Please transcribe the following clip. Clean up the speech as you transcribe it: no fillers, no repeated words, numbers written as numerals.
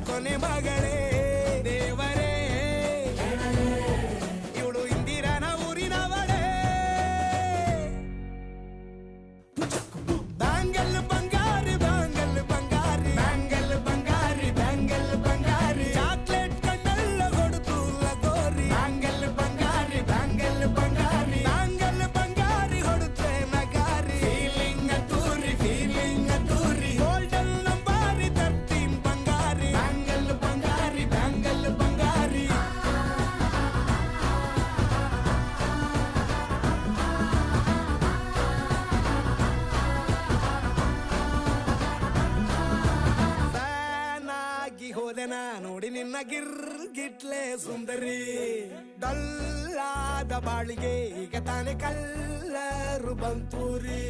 ಕೊನೆ ಮಗಳೇ ದೇವರೇ ಇವಳು ಇಂದಿರನ ಊರಿನವಳೇ ಬ್ಯಾಂಗಲ್ ಬಂಗಾರಿ ಬ್ಯಾಂಗಲ್ ಬಂಗಾರಿ ಬ್ಯಾಂಗಲ್ ಬಂಗಾರಿ ಬ್ಯಾಂಗಲ್ ಬಂಗಾರಿ ಚಾಕ್ಲೇಟ್ ಕಣ್ಣೆಲ್ಲ ಕೊಡುತ್ತು ಲಗೋರಿ ಬ್ಯಾಂಗಲ್ ಬಂಗಾರಿ ಬ್ಯಾಂಗಲ್ ಬಂಗಾರಿ ಬ್ಯಾಂಗಲ್ ಬಂಗಾರಿ ಹೊಡುತ್ತೆ ನಗಾರಿ ಫೀಲಿಂಗ್ ತೂರಿ ಗೋಲ್ಡನ್ ನಂಬಾರಿ 13 ಬಂಗಾರಿ ಬ್ಯಾಂಗಲ್ ಬಂಗಾರಿ ಬ್ಯಾಂಗಲ್ ಬಂಗಾರಿ ಫ್ಯಾನ್ ಆಗಿ ಹೋದೆನಾ ನೋಡಿ ನಿನ್ನ ಗಿರ್ಗಿಟ್ಲೆ ಸುಂದರಿ ಡಲ್ಲಾದ ಬಾಳಿಗೆ ಈಗ ತಾನೆ ಕಲ್ಲರು ಬಂತೂರಿ